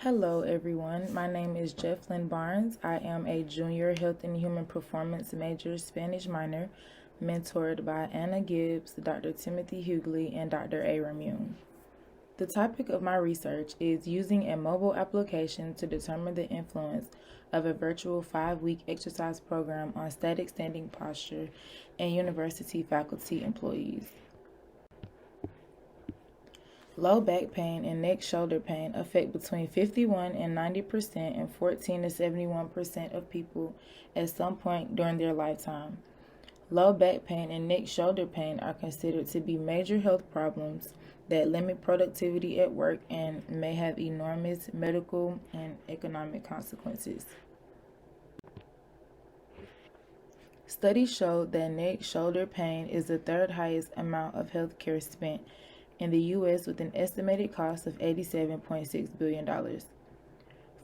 Hello everyone, my name is Jeflyn Barnes. I am a junior health and human performance major Spanish minor, mentored by Anna Gibbs, Dr. Timothy Hughley, and Dr. Aram Young. The topic of my research is using a mobile application to determine the influence of a virtual 5-week exercise program on static standing posture and university faculty employees. Low back pain and neck shoulder pain affect between 51 and 90% and 14 to 71% of people at some point during their lifetime. Low back pain and neck shoulder pain are considered to be major health problems that limit productivity at work and may have enormous medical and economic consequences. Studies showed that neck shoulder pain is the third highest amount of health care spent in the U.S. with an estimated cost of $87.6 billion.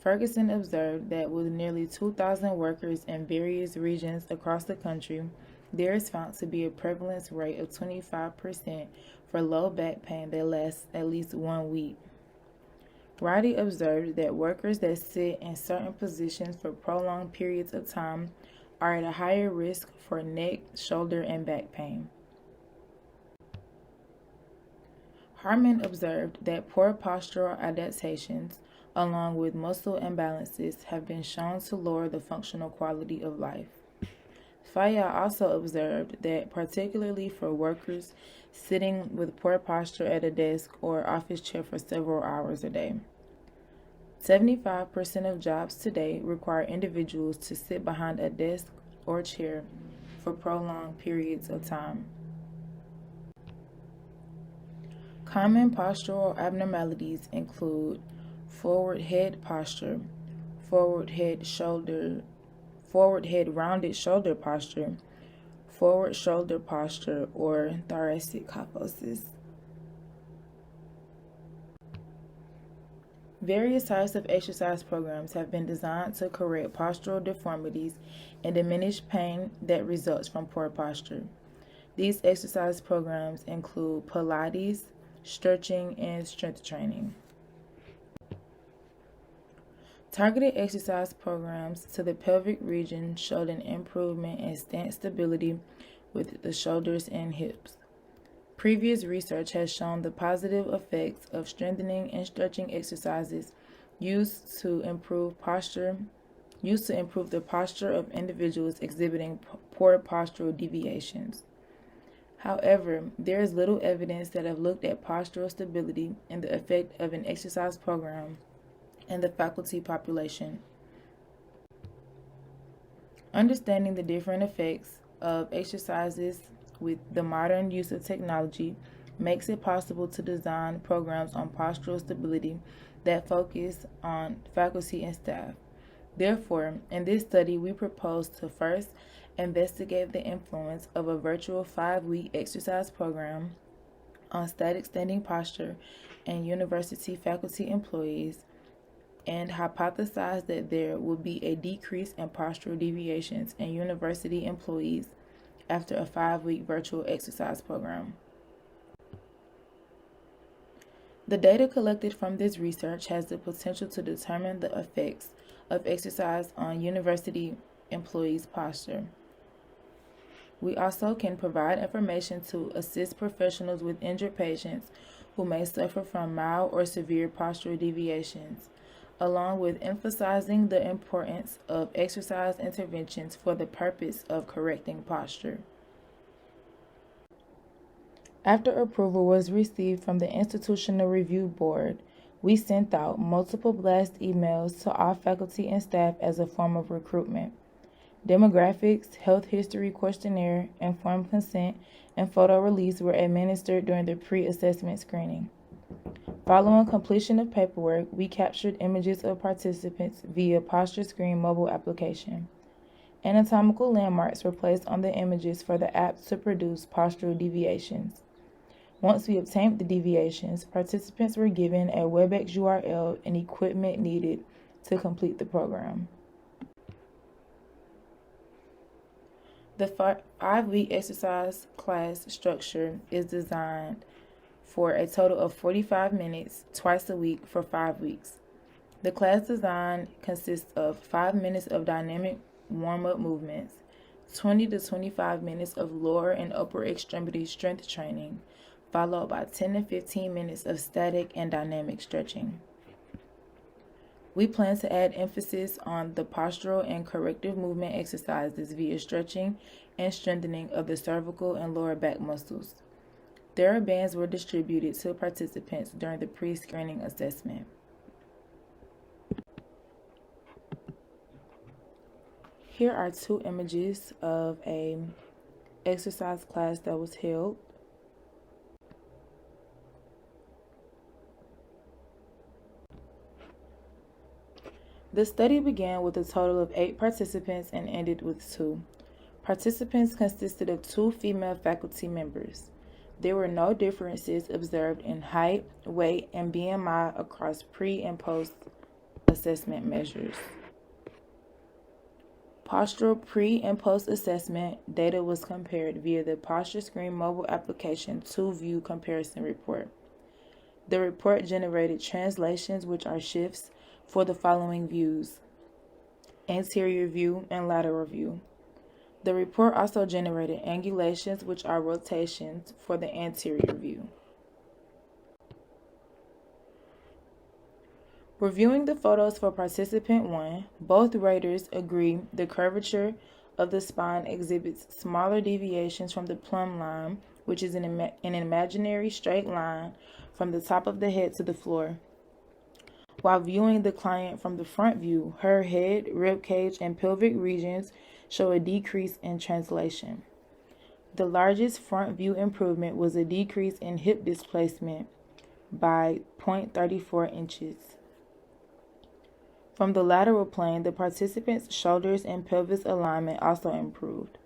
Ferguson observed that with nearly 2,000 workers in various regions across the country, there is found to be a prevalence rate of 25% for low back pain that lasts at least 1 week. Roddy observed that workers that sit in certain positions for prolonged periods of time are at a higher risk for neck, shoulder, and back pain. Harmon observed that poor postural adaptations, along with muscle imbalances, have been shown to lower the functional quality of life. Fayad also observed that, particularly for workers sitting with poor posture at a desk or office chair for several hours a day, 75% of jobs today require individuals to sit behind a desk or chair for prolonged periods of time. Common postural abnormalities include forward head posture, forward head rounded shoulder posture, forward shoulder posture, or thoracic kyphosis. Various types of exercise programs have been designed to correct postural deformities and diminish pain that results from poor posture. These exercise programs include Pilates, stretching, and strength training. Targeted exercise programs to the pelvic region showed an improvement in stance stability with the shoulders and hips. Previous research has shown the positive effects of strengthening and stretching exercises used to improve the posture of individuals exhibiting poor postural deviations. However, there is little evidence that have looked at postural stability and the effect of an exercise program in the faculty population. Understanding the different effects of exercises with the modern use of technology makes it possible to design programs on postural stability that focus on faculty and staff. Therefore, in this study, we propose to first investigate the influence of a virtual 5-week exercise program on static standing posture and university faculty employees, and hypothesize that there will be a decrease in postural deviations in university employees after a 5-week virtual exercise program. The data collected from this research has the potential to determine the effects of exercise on university employees' posture. We also can provide information to assist professionals with injured patients who may suffer from mild or severe postural deviations, along with emphasizing the importance of exercise interventions for the purpose of correcting posture. After approval was received from the Institutional Review Board, we sent out multiple blast emails to all faculty and staff as a form of recruitment. Demographics, health history questionnaire, informed consent, and photo release were administered during the pre-assessment screening. Following completion of paperwork, we captured images of participants via Posture Screen mobile application. Anatomical landmarks were placed on the images for the app to produce postural deviations. Once we obtained the deviations, participants were given a WebEx URL and equipment needed to complete the program. The 5-week exercise class structure is designed for a total of 45 minutes twice a week for 5 weeks. The class design consists of 5 minutes of dynamic warm-up movements, 20 to 25 minutes of lower and upper extremity strength training, followed by 10 to 15 minutes of static and dynamic stretching. We plan to add emphasis on the postural and corrective movement exercises via stretching and strengthening of the cervical and lower back muscles. TheraBands were distributed to participants during the pre-screening assessment. Here are 2 images of an exercise class that was held. The study began with a total of 8 participants and ended with 2. Participants consisted of 2 female faculty members. There were no differences observed in height, weight, and BMI across pre- and post-assessment measures. Postural pre- and post-assessment data was compared via the Posture Screen mobile application 2-view comparison report. The report generated translations, which are shifts, for the following views: anterior view and lateral view. The report also generated angulations, which are rotations, for the anterior view. Reviewing the photos for participant 1, both raters agree the curvature of the spine exhibits smaller deviations from the plumb line, which is an imaginary straight line from the top of the head to the floor. While viewing the client from the front view, her head, rib cage, and pelvic regions show a decrease in translation. The largest front view improvement was a decrease in hip displacement by 0.34 inches. From the lateral plane, the participant's shoulders and pelvis alignment also improved.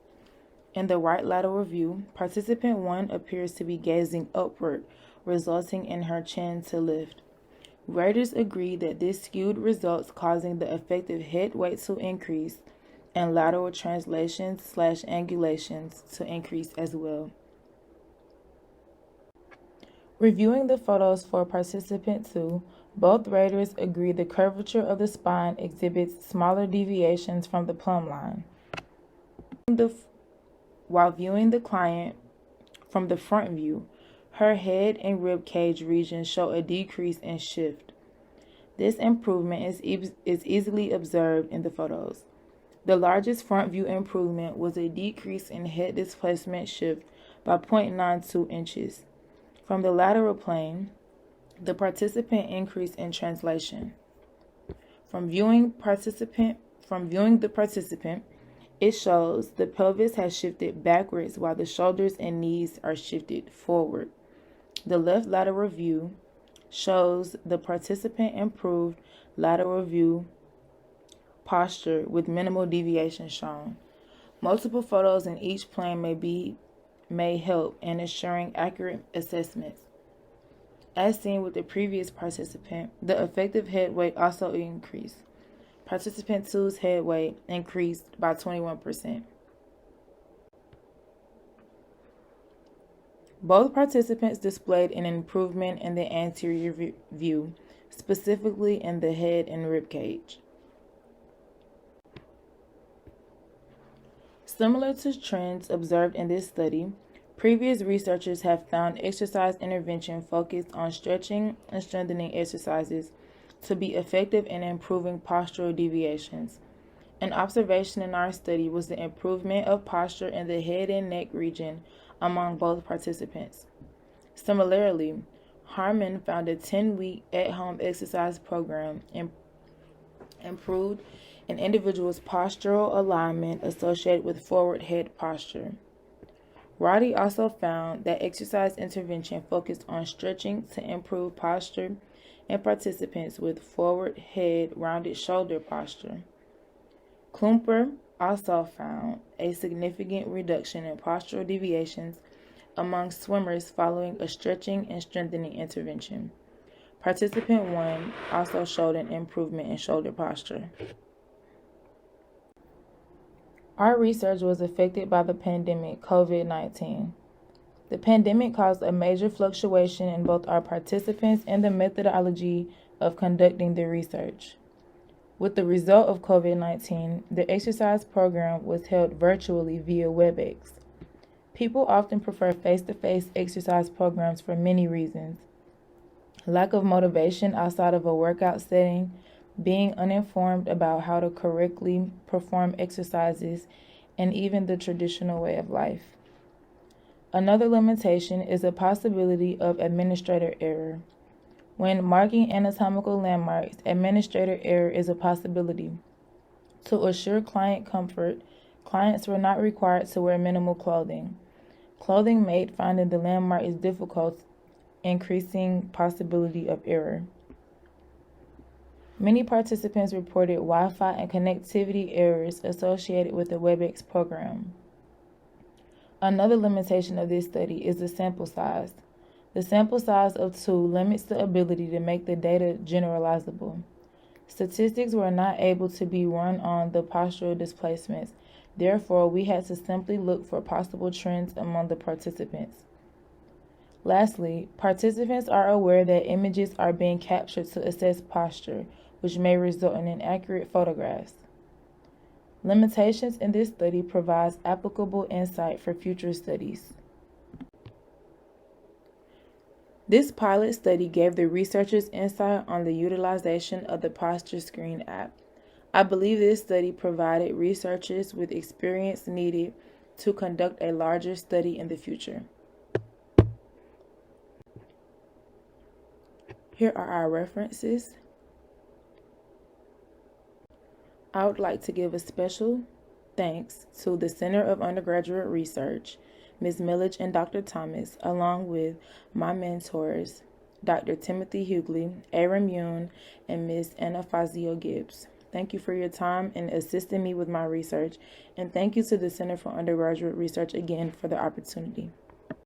In the right lateral view, participant 1 appears to be gazing upward, resulting in her chin to lift. Raters agree that this skewed results causing the effective head weight to increase and lateral translations/angulations to increase as well. Reviewing the photos for participant 2, both raters agree the curvature of the spine exhibits smaller deviations from the plumb line. While viewing the client from the front view, her head and rib cage regions show a decrease in shift. This improvement is easily observed in the photos. The largest front view improvement was a decrease in head displacement shift by 0.92 inches. From the lateral plane, the participant increased in translation. From viewing the participant, it shows the pelvis has shifted backwards while the shoulders and knees are shifted forward. The left lateral view shows the participant improved lateral view posture with minimal deviation shown. Multiple photos in each plane may help in ensuring accurate assessments. As seen with the previous participant, the effective head weight also increased. Participant 2's head weight increased by 21%. Both participants displayed an improvement in the anterior view, specifically in the head and rib cage. Similar to trends observed in this study, previous researchers have found exercise intervention focused on stretching and strengthening exercises to be effective in improving postural deviations. An observation in our study was the improvement of posture in the head and neck region among both participants. Similarly, Harmon found a 10-week at-home exercise program improved an individual's postural alignment associated with forward head posture. Roddy also found that exercise intervention focused on stretching to improve posture in participants with forward head, rounded shoulder posture. Klumper also found a significant reduction in postural deviations among swimmers following a stretching and strengthening intervention. Participant 1 also showed an improvement in shoulder posture. Our research was affected by the pandemic COVID-19. The pandemic caused a major fluctuation in both our participants and the methodology of conducting the research. With the result of COVID-19, the exercise program was held virtually via WebEx. People often prefer face-to-face exercise programs for many reasons: lack of motivation outside of a workout setting, being uninformed about how to correctly perform exercises, and even the traditional way of life. Another limitation is the possibility of administrator error. When marking anatomical landmarks, administrator error is a possibility. To assure client comfort, clients were not required to wear minimal clothing. Clothing made finding the landmark is difficult, increasing possibility of error. Many participants reported Wi-Fi and connectivity errors associated with the WebEx program. Another limitation of this study is the sample size. The sample size of 2 limits the ability to make the data generalizable. Statistics were not able to be run on the postural displacements. Therefore, we had to simply look for possible trends among the participants. Lastly, participants are aware that images are being captured to assess posture, which may result in inaccurate photographs. Limitations in this study provides applicable insight for future studies. This pilot study gave the researchers insight on the utilization of the Posture Screen app. I believe this study provided researchers with experience needed to conduct a larger study in the future. Here are our references. I would like to give a special thanks to the Center of Undergraduate Research, Ms. Milledge and Dr. Thomas, along with my mentors, Dr. Timothy Hughley, Aram Yoon, and Ms. Anna Fazio Gibbs. Thank you for your time in assisting me with my research, and thank you to the Center for Undergraduate Research again for the opportunity.